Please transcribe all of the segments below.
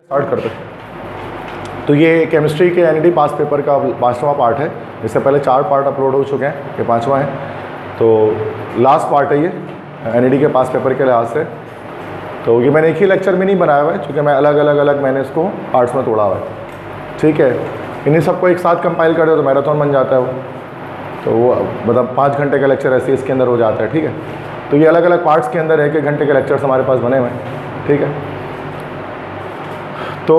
Start करते हैं। तो ये केमिस्ट्री के एनईडी पास पेपर का 5वां पार्ट है। इससे पहले 4 पार्ट अपलोड हो चुके हैं, ये 5वां है। तो लास्ट पार्ट है ये एनईडी के पास पेपर के लिहाज से। तो ये मैंने एक ही लेक्चर में नहीं बनाया हुआ है, क्योंकि मैं अलग मैंने इसको पार्ट्स में तोड़ा हुआ है। ठीक है, इन्हीं सबको एक साथ कंपाइल कर दो तो मैराथन बन जाता है वो। तो वो मतलब 5 घंटे का लेक्चर ऐसे इसके अंदर हो जाता है। ठीक है, तो ये अलग अलग पार्ट्स के अंदर 1-1 घंटे के लेक्चर्स हमारे पास बने हुए हैं। ठीक है, तो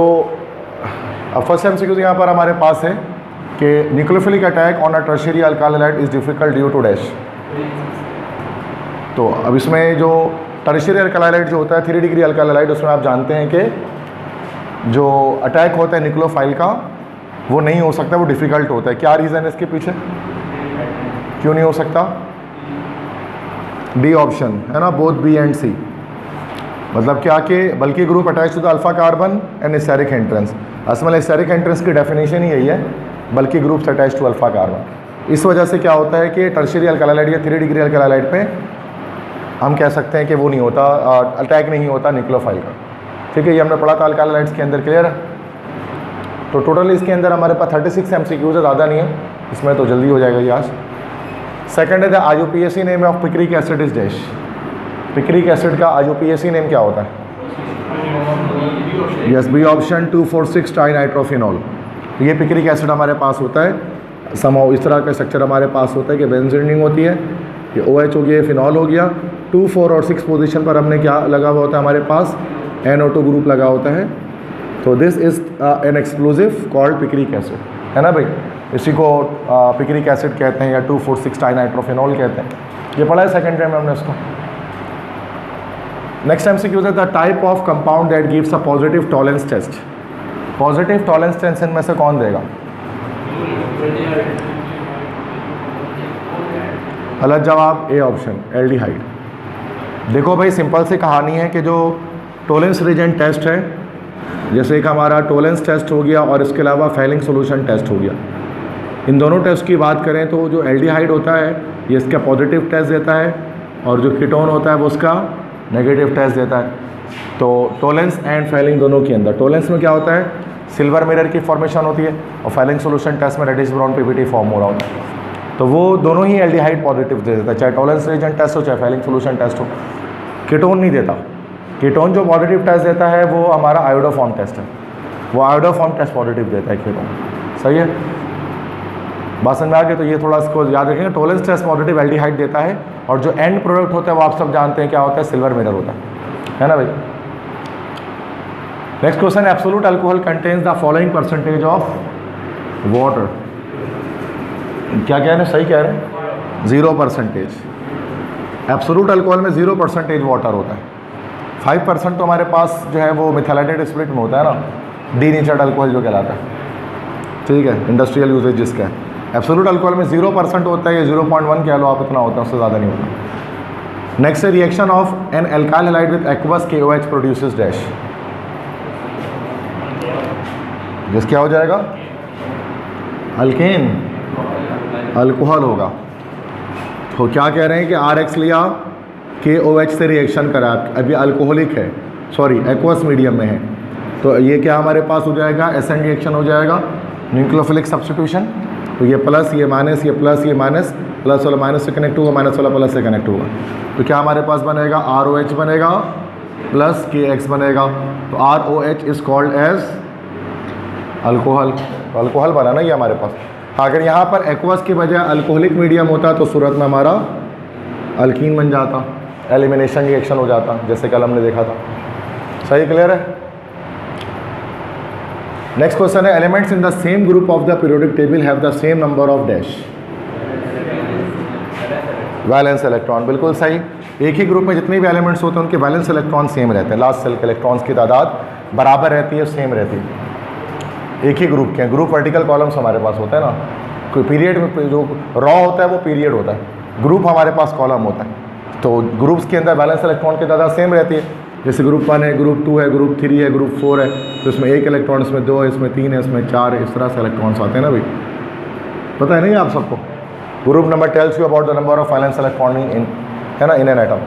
अब फर्स्ट एमसीक्यू यहाँ पर हमारे पास है कि nucleophilic attack on a tertiary alkyl halide is difficult due to dash. तो अब इसमें जो टर्शियरी अल्काइल हैलाइड जो होता है 3 डिग्री अल्काइल हैलाइड, उसमें आप जानते हैं कि जो अटैक होता है न्यूक्लियोफाइल का वो नहीं हो सकता, वो डिफ़िकल्ट होता है। क्या रीज़न है इसके पीछे, क्यों नहीं हो सकता? डी ऑप्शन है ना, बोथ बी एंड सी। मतलब क्या कि बल्कि group attach to the alpha carbon and steric entrance. असल में स्टेरिक एंट्रेंस की डेफिनेशन ही यही है, बल्कि groups attach to alpha carbon. इस वजह से क्या होता है कि टर्शियरी अल्काइल हैलाइड या 3 डिग्री अल्काइल हैलाइड पे हम कह सकते हैं कि वो नहीं होता, अटैक नहीं होता न्यूक्लियोफाइल का। ठीक है, ये हमने पढ़ा था अल्काइल हैलाइड्स के अंदर, क्लियर है। तो टोटल इसके अंदर हमारे पास 36 एमसीक्यूज है, ज़्यादा नहीं है इसमें, तो जल्दी हो जाएगा ये आज। सेकंड है the IUPAC name of picric acid is dash. Picric acid का आईयूपीएसी नेम क्या होता है? Yes, B option 2,4,6 trinitrophenol. ये पिक्रिक एसिड हमारे पास होता है समहाउ इस तरह का स्ट्रक्चर हमारे पास होता है कि बेंजीन रिंग होती है, ये OH हो गया, फिनॉल हो गया। 2, 4 और 6 पोजीशन पर हमने क्या लगा हुआ होता है, हमारे पास NO2 ग्रुप लगा होता है। तो this is an explosive called picric acid, है ना भाई। इसी को पिक्रिक एसिड कहते हैं या 2,4,6 ट्राइनाइट्रोफिनॉल कहते हैं। ये पढ़ा है सेकेंड में हमने इसको। नेक्स्ट एमसीक्यू है the type of compound that gives a positive tolerance test. Positive tolerance test इनमें से कौन देगा? गलत जवाब, ए ऑप्शन एल्डिहाइड। देखो भाई, सिंपल सी कहानी है कि जो टॉलरेंस रीजेंट टेस्ट है, जैसे एक हमारा टॉलरेंस टेस्ट हो गया और इसके अलावा फेलिंग सॉल्यूशन टेस्ट हो गया। इन दोनों टेस्ट की बात करें तो जो एल्डिहाइड होता है ये इसका पॉजिटिव टेस्ट देता है, और जो कीटोन होता है वो उसका नेगेटिव टेस्ट देता है। तो टॉलरेंस एंड फेलिंग दोनों के अंदर, टॉलरेंस में क्या होता है, सिल्वर मिरर की फॉर्मेशन होती है, और फेलिंग सॉल्यूशन टेस्ट में रेडिश ब्राउन पीपीटी फॉर्म हो रहा होता है। तो वो दोनों ही एल्डिहाइड पॉजिटिव दे देता है, चाहे टॉलरेंस रीजेंट टेस्ट हो चाहे फेलिंग सॉल्यूशन टेस्ट हो। कीटोन नहीं देता। कीटोन जो पॉजिटिव टेस्ट देता है वो हमारा आयोडोफॉर्म टेस्ट है, वो आयोडोफॉर्म टेस्ट पॉजिटिव देता है कीटोन। सही है, बात समझ में आ गई। तो ये थोड़ा इसको याद रखेंगे, टॉलरेंस टेस्ट पॉजिटिव एल्डिहाइड देता है, और जो एंड प्रोडक्ट होता है वो आप सब जानते हैं क्या होता है, सिल्वर मिरर होता है ना भाई। Next question, absolute alcohol contains the following percentage of water. क्या कह रहे हैं, सही कह रहे हैं, 0%। एब्सोल्यूट अल्कोहल में 0% वाटर होता है। 5% तो हमारे पास जो है वो मिथाइलेटेड स्पिरिट में होता है ना, डीनेचर्ड अल्कोहल जो कहलाता है। ठीक है, इंडस्ट्रियल यूजेज जिसका है। एब्सोल्यूट अल्कोहल में 0% होता है, ये 0.1 कह लो आप, इतना होता है, उससे ज़्यादा नहीं होता। नेक्स्ट है reaction of an alkyl halide with aqueous KOH produces dash. जिस क्या हो जाएगा, अल्केन अल्कोहल होगा। तो क्या कह रहे हैं कि RX लिया, KOH से रिएक्शन करा, अभी अल्कोहलिक है, सॉरी एक्वस मीडियम में है, तो ये क्या हमारे पास हो जाएगा, SN रिएक्शन हो जाएगा, न्यूक्लियोफिलिक सब्स्टिट्यूशन। तो ये प्लस, ये माइनस, ये प्लस, ये माइनस, प्लस वाला माइनस से कनेक्ट होगा, माइनस वाला प्लस से कनेक्ट होगा। तो क्या हमारे पास बनेगा, ROH बनेगा प्लस KX बनेगा। तो ROH is called as alcohol. तो अल्कोहल बना ना ये हमारे पास। अगर यहाँ पर एक्वस की बजाय अल्कोहलिक मीडियम होता तो सूरत में हमारा अल्कीन बन जाता, एलिमिनेशन रिएक्शन हो जाता, जैसे कल हमने देखा था। सही, क्लियर है। नेक्स्ट क्वेश्चन है, elements in the same group of the periodic table have the same number of dash. Valence electron, बिल्कुल सही। एक ही ग्रुप में जितने भी एलिमेंट्स होते हैं उनके वैलेंस इलेक्ट्रॉन सेम रहते हैं, लास्ट सेल के इलेक्ट्रॉन्स की तादाद बराबर रहती है, सेम रहती है, एक ही ग्रुप के। ग्रुप वर्टिकल कॉलम्स हमारे पास होता है ना, कोई पीरियड में जो रॉ होता है वो पीरियड होता है, ग्रुप हमारे पास कॉलम होता है। तो ग्रुप्स के अंदर वैलेंस इलेक्ट्रॉन की तादाद सेम रहती है। जैसे ग्रुप 1 है, ग्रुप 2 है, ग्रुप 3 है, ग्रुप 4 है, तो इसमें 1 इलेक्ट्रॉन, इसमें 2 है, इसमें 3 है, इसमें 4 है, इस तरह से इलेक्ट्रॉन्स आते हैं ना भाई, पता है नहीं आप सबको। Group number tells you about the number of valence electron in, है ना, in an atom.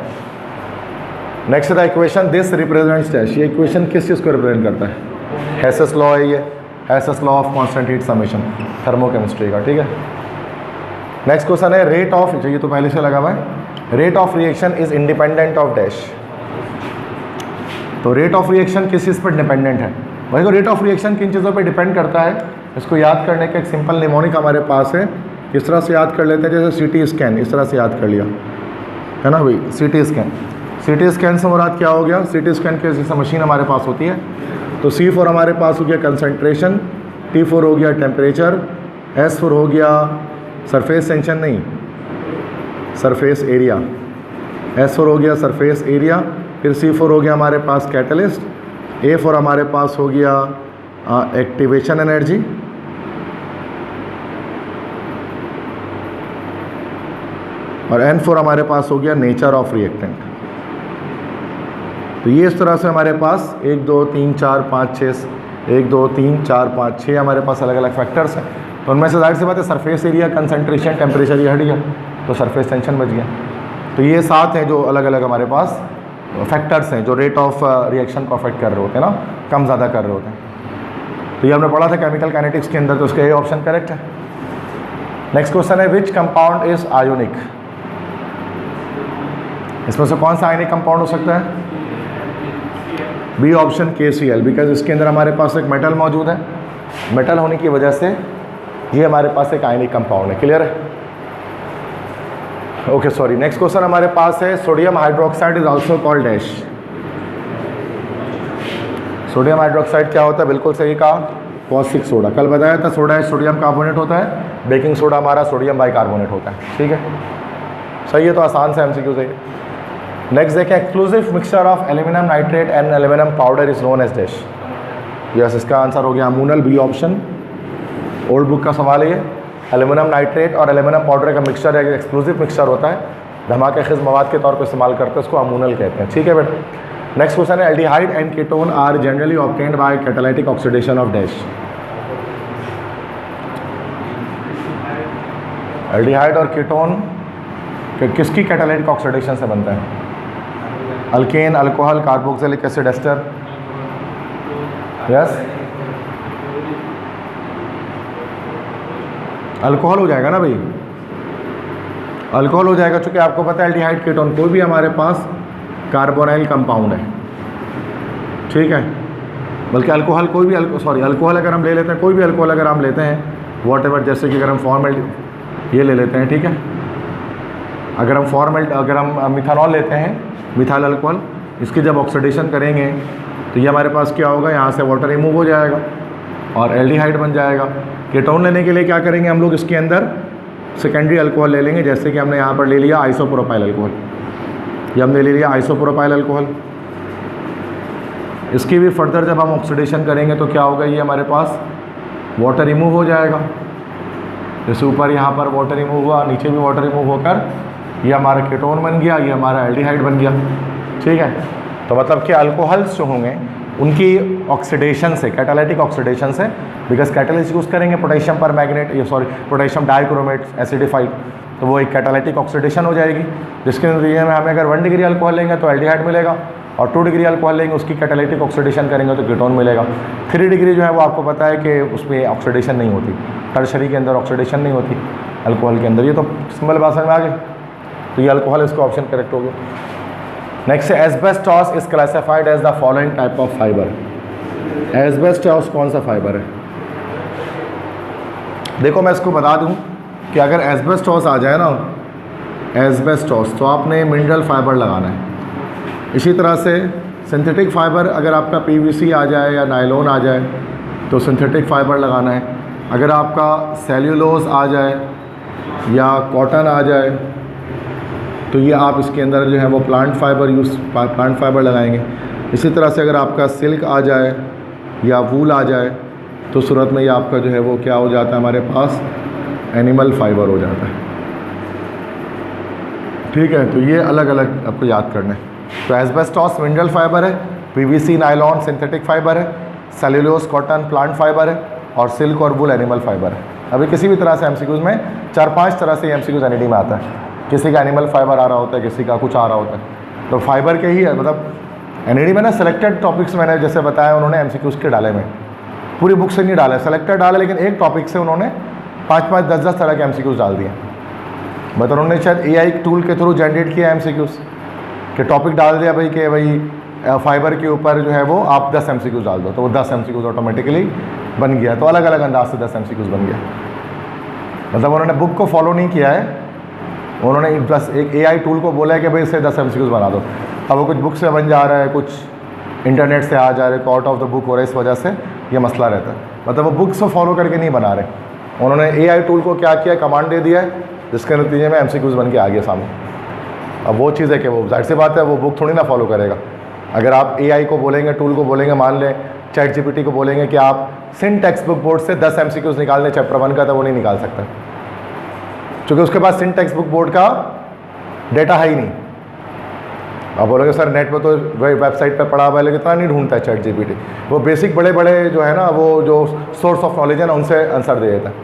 Next the equation this represents dash. ये इक्वेशन किस चीज़ को रिप्रेजेंट करता है? हेसेस लॉ है ये, Hess's law of constant heat summation thermochemistry का, ठीक है। नेक्स्ट क्वेश्चन है रेट ऑफ, ये तो पहले से लगा हुआ है, rate of reaction is independent of dash. तो रेट ऑफ रिएक्शन किस चीज़ पर डिपेंडेंट है भाई? तो रेट ऑफ रिएक्शन किन चीज़ों पर डिपेंड करता है, इसको याद करने का एक सिंपल निमोनिक हमारे पास है। किस तरह से याद कर लेते हैं, जैसे सीटी स्कैन, इस तरह से याद कर लिया है ना भाई। सीटी स्कैन, सीटी स्कैन से मुराद क्या हो गया, सीटी स्कैन की जैसे मशीन हमारे पास होती है, तो C4 हमारे पास हो गया कंसंट्रेशन, T4 हो गया टेम्परेचर, S4 हो गया सरफेस टेंशन नहीं, सरफेस एरिया, S4 हो गया सरफेस एरिया, फिर C4 हो गया हमारे पास कैटलिस्ट, A4 हमारे पास हो गया एक्टिवेशन एनर्जी, और N4 हमारे पास हो गया नेचर ऑफ रिएक्टेंट। तो ये इस तरह से हमारे पास 1 2 3 4 5 6 1 2 3 4 5 6 हमारे पास अलग अलग फैक्टर्स हैं। तो उनमें से जाहिर सी बात है सरफेस एरिया, कंसंट्रेशन, टेम्परेचर ये हट गया, तो सरफेस टेंशन बच गया। तो ये 7 हैं जो अलग अलग हमारे पास फैक्टर्स हैं जो रेट ऑफ रिएक्शन को अफेक्ट कर रहे होते हैं ना, कम ज़्यादा कर रहे होते हैं। तो ये हमने पढ़ा था केमिकल काइनेटिक्स के अंदर, तो उसका ये ऑप्शन करेक्ट है। नेक्स्ट क्वेश्चन है विच कंपाउंड इज आयोनिक। इसमें से कौन सा आयनिक कंपाउंड हो सकता है? बी ऑप्शन KCl, बिकॉज इसके अंदर हमारे पास एक मेटल मौजूद है, मेटल होने की वजह से ये हमारे पास एक आयनिक कंपाउंड है। क्लियर है? Okay sorry. नेक्स्ट क्वेश्चन हमारे पास है sodium hydroxide is also called dash. Sodium hydroxide क्या होता है? बिल्कुल सही कहा, कॉस्टिक सोडा। कल बताया था सोडा सोडियम कार्बोनेट होता है, बेकिंग सोडा हमारा सोडियम बाइकार्बोनेट होता है। ठीक है, सही है, तो आसान से MCQ सही है। नेक्स्ट देखें, exclusive mixture of aluminium nitrate and aluminium powder is known as dash. Yes, इसका आंसर हो गया ammonal, B option. Old book का सवाल है ये। एल्यूमिनियम नाइट्रेट और एल्यूमिनियम पाउडर का मिक्सचर है, एक्सक्लूसिव मिक्सचर होता है, धमाके खिज मवाद के तौर पर इस्तेमाल करते हैं, उसको अमूनल कहते हैं। ठीक है बेटा। नेक्स्ट क्वेश्चन है aldehyde and ketone are generally obtained by catalytic oxidation of dash. Aldehyde और कीटोन किसकी कैटालिटिक ऑक्सीडेशन से बनता है? Alkane, alcohol, carboxylic acid ester. Yes, alcohol हो जाएगा ना भाई, अल्कोहल हो जाएगा, चूँकि आपको पता है एल्डिहाइड कीटोन कोई भी हमारे पास कार्बोनाइल कंपाउंड है। ठीक है, बल्कि अल्कोहल कोई भी अल्कोहल अगर हम ले लेते हैं, कोई भी अल्कोहल अगर हम लेते हैं वॉट एवर, जैसे कि अगर हम फॉर्मेल ये ले लेते हैं, ठीक है, अगर हम मिथानॉल लेते हैं, मिथाइल अल्कोहल, इसकी जब ऑक्सीडेशन करेंगे तो ये हमारे पास क्या होगा, यहाँ से वाटर रिमूव हो जाएगा और एल्डिहाइड बन जाएगा। कीटोन लेने के लिए क्या करेंगे हम लोग, इसके अंदर सेकेंडरी अल्कोहल ले लेंगे, जैसे कि हमने यहाँ पर ले लिया आइसोप्रोपाइल अल्कोहल, ये हमने ले लिया आइसोप्रोपाइल अल्कोहल। इसकी भी फर्दर जब हम ऑक्सीडेशन करेंगे तो क्या होगा, ये हमारे पास वाटर रिमूव हो जाएगा, जैसे ऊपर यहाँ पर वाटर रिमूव हुआ, नीचे भी वाटर रिमूव होकर ये हमारा कीटोन बन गया, ये हमारा एल्डिहाइड बन गया। ठीक है, तो मतलब कि अल्कोहल्स जो होंगे उनकी ऑक्सीडेशन से, कैटालिटिक ऑक्सीडेशन से, बिकॉज कैटालिस्ट यूज़ करेंगे पोटेशियम पर मैग्नेट, पोटेशियम डाइक्रोमेट एसिडिफाइड, तो वो एक कैटालिटिक ऑक्सीडेशन हो जाएगी, जिसके नतीजे में हमें अगर 1 डिग्री अल्कोहल लेंगे तो एल्डिहाइड मिलेगा, और 2 डिग्री अल्कोहल लेंगे उसकी कैटालिटिक ऑक्सीडेशन करेंगे तो कीटोन मिलेगा। 3 डिग्री जो है वो आपको पता है कि उसमें ऑक्सीडेशन नहीं होती, टर्शरी के अंदर ऑक्सीडेशन नहीं होती अल्कोहल के अंदर। ये तो सिंपल बात समझ में आ गई, तो ये अल्कोहल इसका ऑप्शन करेक्ट हो गया। नेक्स्ट है asbestos is classified as the following type of fibre. Asbestos कौन सा फाइबर है? देखो मैं इसको बता दूं कि अगर एस्बेस्टॉस आ जाए ना, एस्बेस्टॉस, तो आपने मिनरल फाइबर लगाना है। इसी तरह से सिंथेटिक फाइबर, अगर आपका PVC आ जाए या नायलॉन आ जाए तो सिंथेटिक फाइबर लगाना है। अगर आपका सेल्यूलोज आ जाए या कॉटन आ जाए तो ये आप इसके अंदर जो है वो प्लांट फाइबर लगाएंगे। इसी तरह से अगर आपका सिल्क आ जाए या वूल आ जाए तो सूरत में ये आपका जो है वो क्या हो जाता है, हमारे पास एनिमल फाइबर हो जाता है। ठीक है, तो ये अलग अलग आपको याद करना है। तो एस्बेस्टॉस मिनरल फाइबर है, PVC नायलॉन सिंथेटिक फाइबर है, सेल्यूलोज कॉटन प्लांट फाइबर है, और सिल्क और वूल एनिमल फाइबर है। अभी किसी भी तरह से MCQs में 4-5 तरह से MCQs NED में आता है, किसी का एनिमल फाइबर आ रहा होता है, किसी का कुछ आ रहा होता है, तो फाइबर के ही है, मतलब NED में ना सिलेक्टेड टॉपिक्स मैंने जैसे बताया उन्होंने MCQs के डाले में, पूरी बुक से नहीं डाला, सेलेक्टेड डाला, लेकिन एक टॉपिक से उन्होंने 5-5, 10-10 तरह के MCQs डाल दिए। मतलब उन्होंने शायद AI टूल के थ्रू जनरेट किया MCQs कि टॉपिक डाल दिया भाई कि भाई फाइबर के ऊपर जो है वो आप 10 MCQs डाल दो, तो वो 10 MCQs ऑटोमेटिकली बन गया। तो अलग अलग अंदाज से 10 MCQs बन गया। मतलब उन्होंने बुक को फॉलो नहीं किया है, उन्होंने बस एक AI टूल को बोला है कि भाई इससे 10 MCQs बना दो। अब वो कुछ बुक से बन जा रहा है, कुछ इंटरनेट से आ जा रहे, आउट ऑफ द बुक हो रहा है, इस वजह से ये मसला रहता है। मतलब वो बुक से फॉलो करके नहीं बना रहे, उन्होंने AI टूल को क्या किया, कमांड दे दिया है, जिसके नतीजे में MCQs बन के आ गया सामने। अब वो चीज़ है कि वो जाहिर सी बात है वो बुक थोड़ी ना फॉलो करेगा। अगर आप AI को बोलेंगे, टूल को बोलेंगे, मान लें ChatGPT को बोलेंगे कि आप सिन टेक्स्ट बुक बोर्ड से 10 MCQs निकाल दें चैप्टर 1 का, तो वो नहीं निकाल सकता, क्योंकि उसके पास सिन टेक्स्ट बुक बोर्ड का डेटा है ही नहीं। आप बोलोगे सर नेट में तो वेबसाइट पर पड़ा हुआ है, लेकिन इतना नहीं ढूंढता है ChatGPT। वो बेसिक बड़े बड़े जो है ना, वो जो सोर्स ऑफ नॉलेज है ना, उनसे आंसर दे देता है।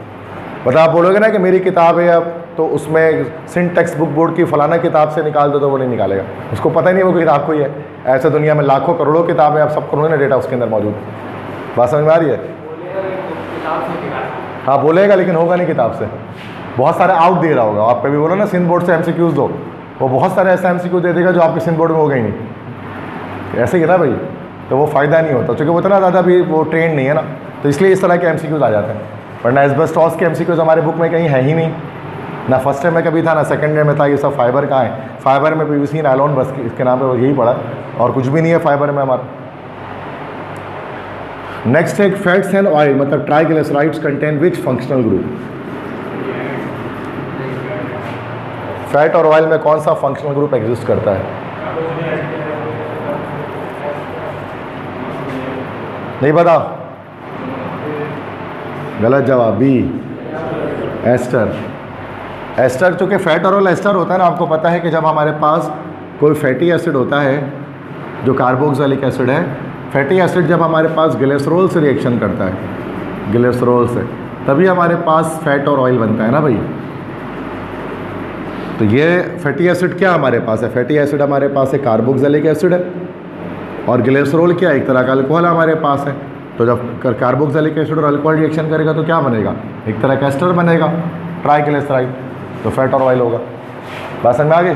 मतलब आप बोलोगे ना कि मेरी किताब है अब, तो उसमें सिन टेक्स्ट बुक बोर्ड की फलाना किताब से निकाल दो, तो वो नहीं निकालेगा, उसको पता ही नहीं वो किताब कोई है। ऐसे दुनिया में लाखों करोड़ों किताबें, आप सब करोड़ों ना डेटा उसके अंदर मौजूद। बात समझ में आ रही है? हाँ बोलेगा, लेकिन होगा नहीं किताब से। बहुत सारे आउट दे रहा होगा। आप कभी बोलो ना सिंध बोर्ड से MCQs दो, वो बहुत सारे ऐसे MCQ दे देगा जो आपके सिंध बोर्ड में होगा ही नहीं। ऐसे ही ना भाई, तो वो फ़ायदा नहीं होता, क्योंकि वो इतना ज़्यादा भी वो ट्रेंड नहीं है ना, तो इसलिए इस तरह के MCQs आ जाते हैं। वरना एस्बेस्टॉस के MCQs हमारे बुक में कहीं है ही नहीं, ना फर्स्ट ईयर में कभी था, ना सेकंड ईयर में था। ये सब फाइबर का है। फाइबर में PVC नायलॉन, बस इसके नाम पे यही पड़ा, और कुछ भी नहीं है फाइबर में हमारा। नेक्स्ट है फैट्स एंड ऑयल, मतलब triglycerides contain which functional group. Fat और ऑयल में कौन सा फंक्शनल ग्रुप एग्जिस्ट करता है? नहीं पता? गलत जवाब, बी एस्टर। एस्टर, चूँकि फैट और ऑयल एस्टर होता है ना, आपको पता है कि जब हमारे पास कोई फैटी एसिड होता है जो कार्बोक्सिलिक एसिड है, फैटी एसिड जब हमारे पास ग्लिसरॉल से रिएक्शन करता है, ग्लिसरॉल से, तभी हमारे पास फैट और ऑयल बनता है ना भाई। तो ये फैटी एसिड क्या हमारे पास है? फैटी एसिड हमारे पास है कार्बोक्सिलिक एसिड है, और ग्लिसरॉल क्या है? एक तरह का अल्कोहल हमारे पास है। तो जब कार्बोक्सिलिक एसिड और अल्कोहल रिएक्शन करेगा तो क्या बनेगा? एक तरह का एस्टर बनेगा, ट्राइग्लिसराइड, तो फैट और ऑयल होगा। बात समझ में आ गई?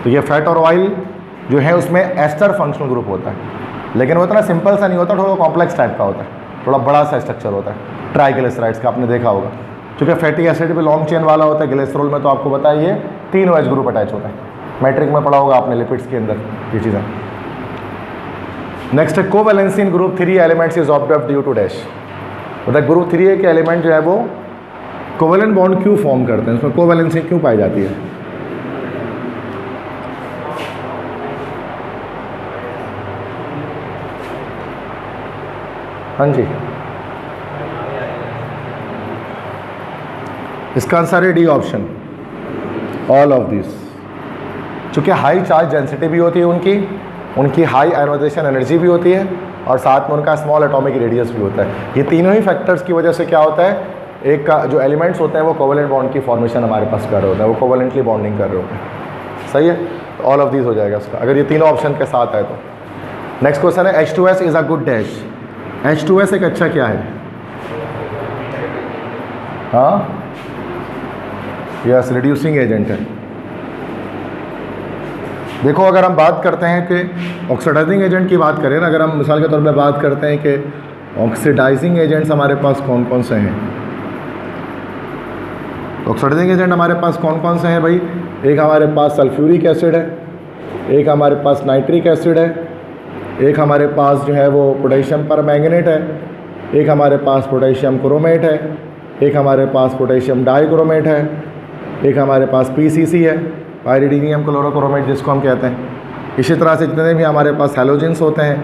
तो ये फैट और ऑयल जो है उसमें एस्टर फंक्शनल ग्रुप होता है, लेकिन वो इतना सिंपल सा नहीं होता, थोड़ा कॉम्प्लेक्स टाइप का होता है, थोड़ा बड़ा सा स्ट्रक्चर होता है ट्राइग्लिसराइड्स का, आपने देखा होगा। क्योंकि फैटी एसिड भी लॉन्ग चेन वाला होता है, ग्लिसरॉल में तो आपको पता है ये 3 OH ग्रुप अटैच होता है। मैट्रिक में पढ़ा होगा आपने लिपिड्स के अंदर ये चीज़ें। नेक्स्ट है covalency in group 3 elements is observed due to dash. मतलब ग्रुप 3 के एलिमेंट जो है वो कोवैलेंट बॉन्ड क्यों फॉर्म करते हैं, उसमें कोवैलेंसी क्यों पाई जाती है? हाँ जी, इसका आंसर है D option, all of this. चूँकि हाई चार्ज डेंसिटी भी होती है उनकी हाई आयोनाइजेशन एनर्जी भी होती है, और साथ में उनका स्मॉल एटॉमिक रेडियस भी होता है। ये तीनों ही फैक्टर्स की वजह से क्या होता है, एक का जो एलिमेंट्स होते हैं वो कोवैलेंट बॉन्ड की फॉर्मेशन हमारे पास कर रहे होते हैं, वो कोवैलेंटली बॉन्डिंग कर रहे होते हैं। सही है, तो ऑल ऑफ दिस हो जाएगा उसका, अगर ये तीनों ऑप्शन के साथ है तो। नेक्स्ट क्वेश्चन है H2S is a good dash. H2S एक अच्छा क्या है? हाँ, यस, रिड्यूसिंग एजेंट है। देखो, अगर हम बात करते हैं कि ऑक्सीडाइजिंग एजेंट की बात करें ना, अगर हम मिसाल के तौर पे बात करते हैं कि ऑक्सीडाइजिंग एजेंट्स हमारे पास कौन कौन से हैं, ऑक्सीडाइजिंग एजेंट हमारे पास कौन कौन से हैं भाई? एक हमारे पास सल्फ्यूरिक एसिड है, एक हमारे पास नाइट्रिक एसिड है, एक हमारे पास जो है वो पोटेशियम परमैंगनेट है, एक हमारे पास पोटेशियम क्रोमेट है, एक हमारे पास पोटेशियम डाइक्रोमेट है, एक हमारे पास PCC है, पायरिडीनियम क्लोरोक्रोमेट जिसको हम कहते हैं। इसी तरह से जितने भी हमारे पास हैलोजेंस होते हैं,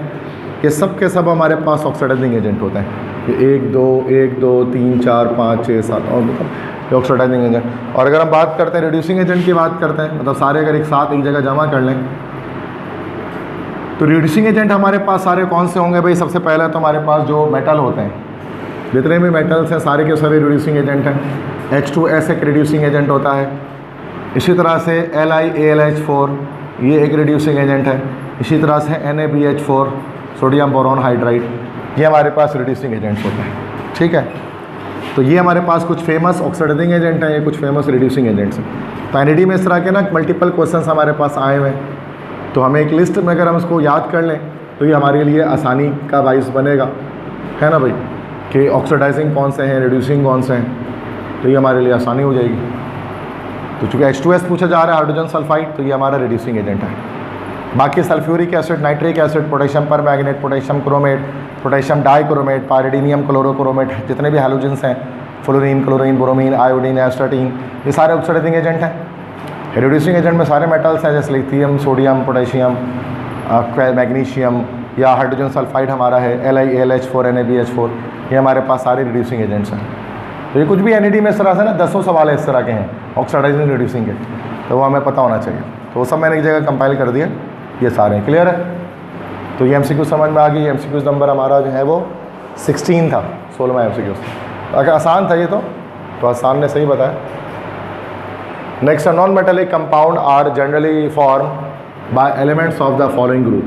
ये सब के सब हमारे पास ऑक्सीडाइजिंग एजेंट होते हैं। ये 1 2 3 4 5 6 7 और मतलब ऑक्सीडाइजिंग एजेंट। और अगर हम बात करते हैं रिड्यूसिंग एजेंट की बात करते हैं, मतलब सारे अगर एक साथ एक जगह जमा कर लें, तो रिड्यूसिंग एजेंट हमारे पास सारे कौन से होंगे भाई? सबसे पहले तो हमारे पास जो मेटल होते हैं, जितने भी मेटल्स हैं सारे के सारे रिड्यूसिंग एजेंट हैं। H2S एक रिड्यूसिंग एजेंट होता है। इसी तरह से LiAlH4 ये एक रिड्यूसिंग एजेंट है। इसी तरह से NaBH4 सोडियम बोरोन हाइड्राइड ये हमारे पास रिड्यूसिंग एजेंट्स होते हैं, ठीक है। तो ये हमारे पास कुछ फेमस ऑक्सीडाइजिंग एजेंट हैं, ये कुछ फेमस रिड्यूसिंग एजेंट्स हैं। तो एनएडी में इस तरह के ना मल्टीपल क्वेश्चंस हमारे पास आए हुए हैं, तो हमें एक लिस्ट में अगर हम इसको याद कर लें तो ये हमारे लिए आसानी का बाइस बनेगा, है ना भाई, कि ऑक्सीडाइजिंग कौन से हैं, रिड्यूसिंग कौन से हैं, तो ये हमारे लिए आसानी हो जाएगी। तो चूँकि H2S पूछा जा रहा है हाइड्रोजन सल्फाइड, तो ये हमारा रिड्यूसिंग एजेंट है। बाकी sulphuric acid, nitric acid, potassium permanganate, potassium chromate, potassium dichromate, pyridinium chlorochromate, जितने भी हैलोजेंस हैं, fluorine, chlorine, bromine, iodine, astatine, ये सारे ऑक्सीडाइजिंग एजेंट हैं। रिड्यूसिंग एजेंट में सारे मेटल्स हैं, जैसे लिथियम, सोडियम, पोटेशियम, मैग्नीशियम, या हाइड्रोजन सल्फाइड हमारा है LiAlH4 NaBH4, ये हमारे पास सारे रिड्यूसिंग एजेंट्स हैं। तो ये कुछ भी एनएडी में इस तरह से ना 10 सवाल है इस तरह के हैं ऑक्सीडाइजिंग रिड्यूसिंग के, तो वो हमें पता होना चाहिए। तो वो सब मैंने एक जगह कंपाइल कर दिया, ये सारे हैं, क्लियर है। तो ये MCQ समझ में आ गई। MCQ नंबर हमारा जो है वो 16 था, 16वां MCQ। अगर आसान था ये तो आसान ने सही बताया। Next, non metallic compound are generally form by elements of the following group.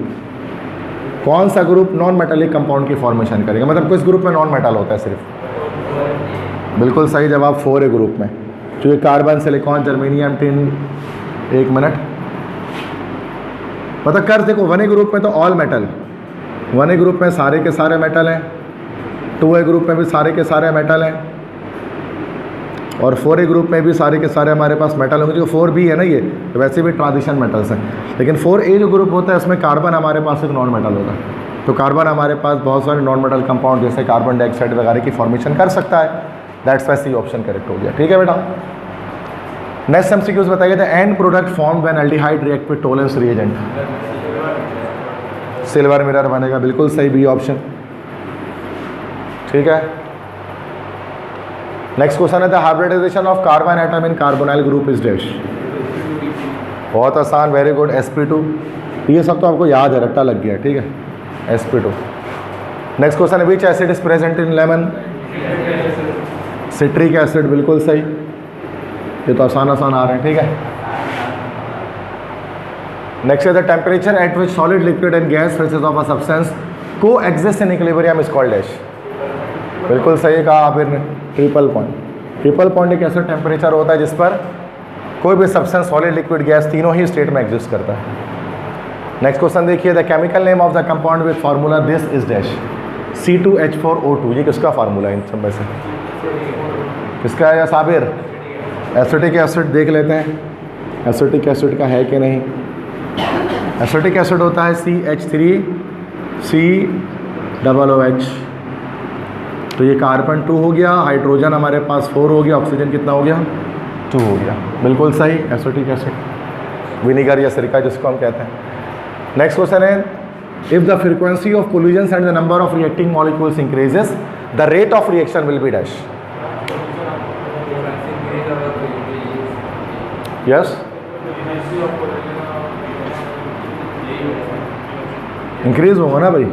कौन सा ग्रुप नॉन मेटेलिक कंपाउंड की फॉर्मेशन करेगा, मतलब किस ग्रुप में नॉन मेटल होता है सिर्फ? बिल्कुल सही जवाब 4A ग्रुप में, जो कार्बन, सिलिकॉन, जर्मेनियम, टिन। एक मिनट, मतलब कर देखो 1A ग्रुप में तो ऑल मेटल, 1A ग्रुप में सारे के सारे मेटल हैं, 2A ग्रुप में भी सारे के सारे मेटल हैं, और 4A ग्रुप में भी सारे के सारे हमारे पास मेटल होंगे। जो 4B है ना, ये तो वैसे भी ट्रांजिशन मेटल्स हैं। लेकिन 4A जो ग्रुप होता है उसमें कार्बन हमारे पास एक नॉन मेटल होता है। तो कार्बन हमारे पास बहुत सारे नॉन मेटल कंपाउंड जैसे कार्बन डाइऑक्साइड वगैरह की फॉर्मेशन कर सकता है। That's why C option correct हो गया, ठीक है बेटा। नेक्स्ट MCQs बताइए, the end product form when aldehyde react with Tollens reagent. Silver mirror बनेगा, बिल्कुल सही, बी ऑप्शन, ठीक है। नेक्स्ट क्वेश्चन है, the hybridisation of carbon atom in carbonyl group is dash. बहुत आसान, वेरी गुड, sp2। ये सब तो आपको याद है, रट्टा लग गया, ठीक है, sp2। नेक्स्ट क्वेश्चन है, विच acid is present in lemon? Citric acid, बिल्कुल सही। ये तो आसान आ रहे हैं, ठीक है। नेक्स्ट है, the temperature at which solid, liquid and gas phases of a substance coexist in equilibrium is called dash. बिल्कुल सही कहा आपने, ट्रिपल पॉइंट। ट्रिपल पॉइंट एक ऐसा टेम्परेचर होता है जिस पर कोई भी सब्सटेंस, सॉलिड, लिक्विड, गैस तीनों ही स्टेट में एग्जिस्ट करता है। नेक्स्ट क्वेश्चन देखिए, the chemical name of the compound with formula this is dash. C2H4O2, ये किसका फार्मूला है इन सब में से? किसका है या साबिर? एसिटिक एसिड देख लेते हैं, एसिटिक एसिड का है कि नहीं। एसिटिक एसिड होता है CH3COOH। तो ये कार्बन 2 हो गया, हाइड्रोजन हमारे पास 4 हो गया, ऑक्सीजन कितना हो गया? 2 हो गया, बिल्कुल सही, एसिटिक एसिड, विनीगर या सिरका जिसको हम कहते हैं। नेक्स्ट क्वेश्चन है, if the frequency of collisions and the number of reacting molecules increases the rate of reaction will be dash. Yes, increase होगा ना भाई,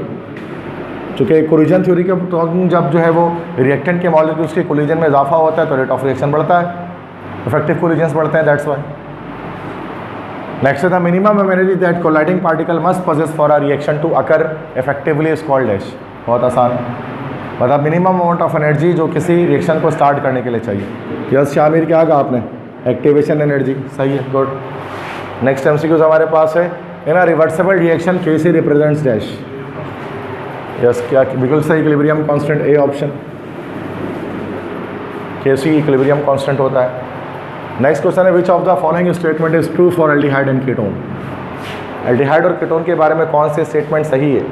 चूँकि कोलिजन थ्योरी के तो जब जो है वो रिएक्टेंट के मॉलिक्यूल्स के कोलिजन में इजाफा होता है तो रेट ऑफ रिएक्शन बढ़ता है, इफेक्टिव कोलिजन्स बढ़ते हैं, दैट्स वाई। नेक्स्ट है, the minimum energy that colliding particle must possess for a reaction to occur effectively is called dash. बहुत आसान, मतलब मिनिमम अमाउंट ऑफ एनर्जी जो किसी रिएक्शन को स्टार्ट करने के लिए चाहिए। यस शामिर, क्या कहा आपने? एक्टिवेशन एनर्जी, सही है, गुड। नेक्स्ट MCQs हमारे पास है, in a reversible reaction Kc represents dash. Yes, क्या? बिल्कुल सही, equilibrium constant, A option, Kc equilibrium constant होता है। नेक्स्ट क्वेश्चन है, which of the following statement is true for aldehyde and ketone. Aldehyde और कीटोन के बारे में कौन से स्टेटमेंट सही है?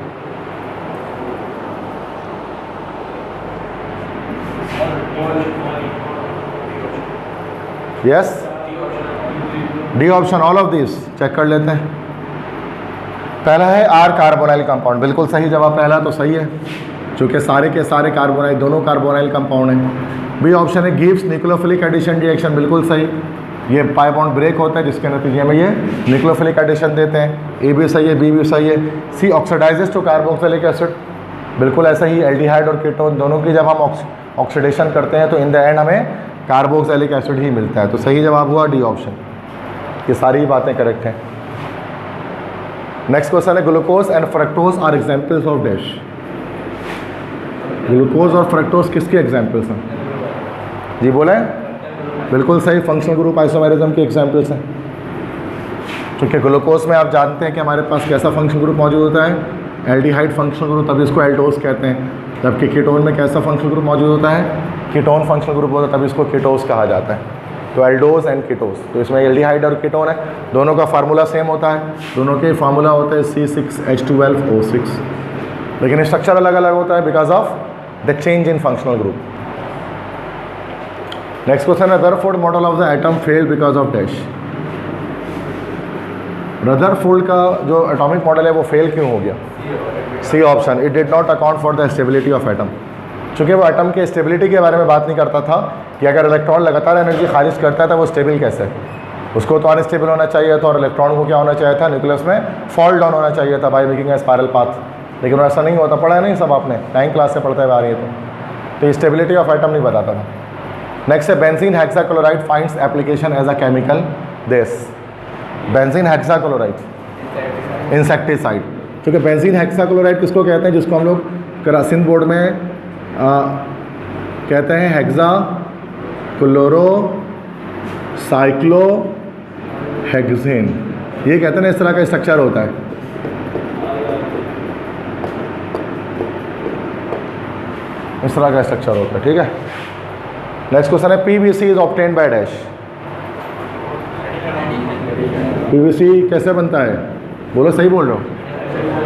Yes, D option, all of this. Check कर लेते हैं। पहला है आर कार्बोनाइल कंपाउंड, बिल्कुल सही जवाब, पहला तो सही है चूँकि सारे के सारे कार्बोनाइल, दोनों कार्बोनाइल कंपाउंड हैं। बी ऑप्शन है गिव्स न्यूक्लियोफिलिक एडिशन रिएक्शन, बिल्कुल सही, ये पाई बॉन्ड ब्रेक होता है जिसके नतीजे में ये न्यूक्लियोफिलिक एडिशन देते हैं। ए भी सही है, बी भी सही है। सी ऑक्सीडाइजेस टू कार्बोक्सिलिक एसिड, बिल्कुल ऐसा ही, एल्डिहाइड और कीटोन दोनों की जब हम ऑक्सीडेशन करते हैं तो इन द एंड हमें कार्बोक्सिलिक एसिड ही मिलता है। तो सही जवाब हुआ डी ऑप्शन, ये सारी बातें करेक्ट हैं। नेक्स्ट क्वेश्चन है, glucose and fructose are examples of dash. Glucose और फ्रक्टोज किसके एग्जाम्पल्स हैं? जी बोले, बिल्कुल सही, फंक्शनल ग्रुप आइसोमेरिज्म के एग्जाम्पल्स हैं। क्योंकि ग्लूकोज में आप जानते हैं कि हमारे पास कैसा फंक्शनल ग्रुप मौजूद होता है, एल्डिहाइड फंक्शनल ग्रुप, तभी इसको एल्डोज कहते हैं। जबकि कीटोन में कैसा फंक्शनल ग्रुप मौजूद होता है, कीटोन फंक्शनल ग्रुप होता है, तभी इसको कीटोस कहा जाता है। तो एल्डोज एंड कीटोस, तो इसमें एल्डिहाइड और कीटोन है, दोनों का फार्मूला सेम होता है, दोनों के फार्मूला होता है C6H12O6, लेकिन स्ट्रक्चर अलग अलग होता है because of the change in functional group. Next question है, Rutherford model of the atom failed because of dash. Rutherford का जो एटॉमिक मॉडल है वो फेल क्यों हो गया? C option, it did not account for the stability of atom. चूँकि वो एटम के स्टेबिलिटी के बारे में बात नहीं करता था कि अगर इलेक्ट्रॉन लगातार एनर्जी खारिज करता है तो वो स्टेबल कैसे है, उसको तो अनस्टेबल होना चाहिए था और इलेक्ट्रॉन को क्या होना चाहिए था, न्यूक्लियस में फॉल डाउन होना चाहिए था by making a spiral path, लेकिन ऐसा नहीं होता। पढ़ा है नहीं सब आपने, 9th क्लास से पढ़ते हुए आ रही है तो स्टेबिलिटी ऑफ एटम नहीं बताता था। नेक्स्ट है, benzene hexachloride finds application as a chemical this. Benzene hexachloride insecticide, क्योंकि बेंजीन हेक्साक्लोराइड किसको कहते हैं, जिसको हम लोग केरासिन बोर्ड में कहते हैं हेक्सा क्लोरो साइक्लो हेक्सेन, ये कहते हैं ना, इस तरह का स्ट्रक्चर होता है। इस तरह का स्ट्रक्चर होता है, ठीक है। नेक्स्ट क्वेश्चन है, PVC is obtained by dash. PVC कैसे बनता है, बोलो, सही बोल रहे हो,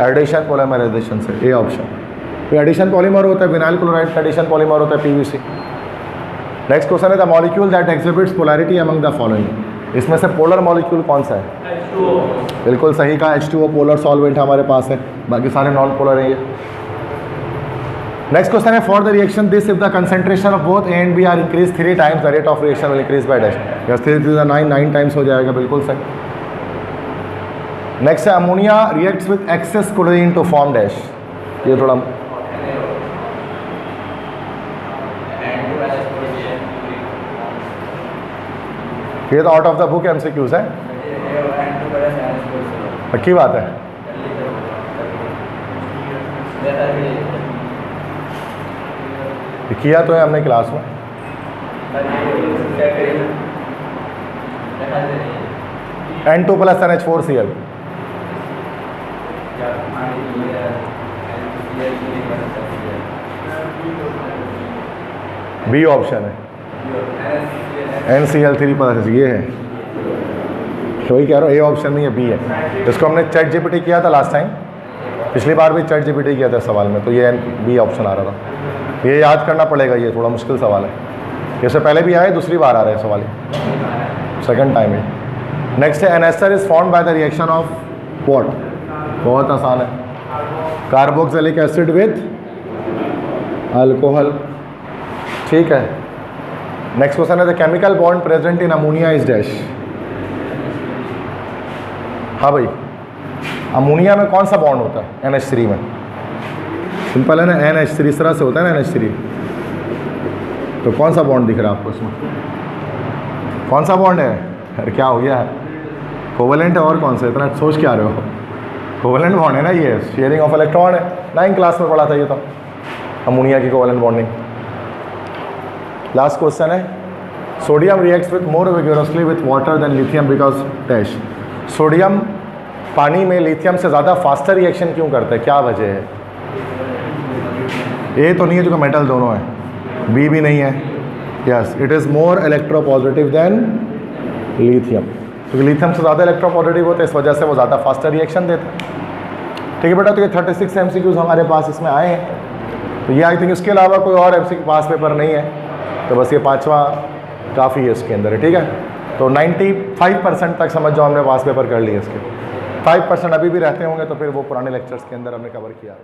एडिशन पॉलीमराइजेशन से, ए ऑप्शन। तो एडिशन पॉलीमर होता है, विनाइल क्लोराइड का एडिशन पॉलीमर होता है पीवीसी। नेक्स्ट क्वेश्चन है, the molecule that exhibits polarity among the following. इसमें से पोलर मॉलिक्यूल कौन सा है? H2O। बिल्कुल सही कहा, H2O पोलर सॉल्वेंट हमारे पास है, बाकी सारे नॉन पोलर हैं ये। नेक्स्ट क्वेश्चन है, for the reaction this if the concentration of both A and B are increase 3 times the rate of reaction will increase by dash. 9 times हो जाएगा, बिल्कुल सही। नेक्स्ट है, ammonia reacts with excess chlorine to form dash. ये थोड़ा ये तो out of the book MCQs है, पक्की बात है। किया तो है हमने क्लास में। N2 + NH4Cl, बी ऑप्शन है, NCl3+, ये है, तो वही कह रहा हूँ, ए ऑप्शन नहीं है, बी है। इसको हमने चैट जीपीटी किया था लास्ट टाइम, पिछली बार भी चैट जीपीटी किया था सवाल में, तो ये बी ऑप्शन आ रहा था। ये याद करना पड़ेगा, ये थोड़ा मुश्किल सवाल है, इससे पहले भी आए, दूसरी बार आ रहा है सवाल, सेकंड टाइम है। नेक्स्ट है, an ester is formed by the reaction of what. बहुत आसान है, कार्बोक्सिलिक एसिड विथ अल्कोहल, ठीक है। नेक्स्ट क्वेश्चन है, the chemical bond present in ammonia is dash. हाँ भाई, अमोनिया में कौन सा बॉन्ड होता है? NH3 में, सिंपल है ना, NH3 इस तरह से होता है ना NH3, तो कौन सा बॉन्ड दिख रहा है आपको इसमें? कौन सा बॉन्ड है? अरे क्या हो गया है, कोवेलेंट है, और कौन सा, इतना सोच क्या रहे हो? कोवेलेंट बॉन्ड है ना, ये शेयरिंग ऑफ इलेक्ट्रॉन है, 9th क्लास में पढ़ा था ये तो, अमोनिया की कोवेलेंट बॉन्डिंग। लास्ट क्वेश्चन है, sodium reacts with more vigorously with water than lithium because dash. Sodium पानी में लिथियम से ज़्यादा फास्टर रिएक्शन क्यों करता है, क्या वजह है? ए तो नहीं है, जो मेटल दोनों है, बी भी नहीं है, yes, it is more electropositive than lithium, क्योंकि लिथियम से ज़्यादा इलेक्ट्रोपॉजिटिव होता है, इस वजह से वो ज़्यादा फास्टर रिएक्शन देता है। ठीक है बेटा, तो ये 36 MCQs हमारे पास इसमें आए हैं, तो ये आई थिंक इसके अलावा कोई और MCQ पास पेपर नहीं है, तो बस ये 5वां काफ़ी है इसके अंदर, ठीक है। तो 95% तक समझ जाओ हमने पास पेपर कर लिए, इसके 5% अभी भी रहते होंगे, तो फिर वो पुराने लेक्चर्स के अंदर हमने कवर किया है।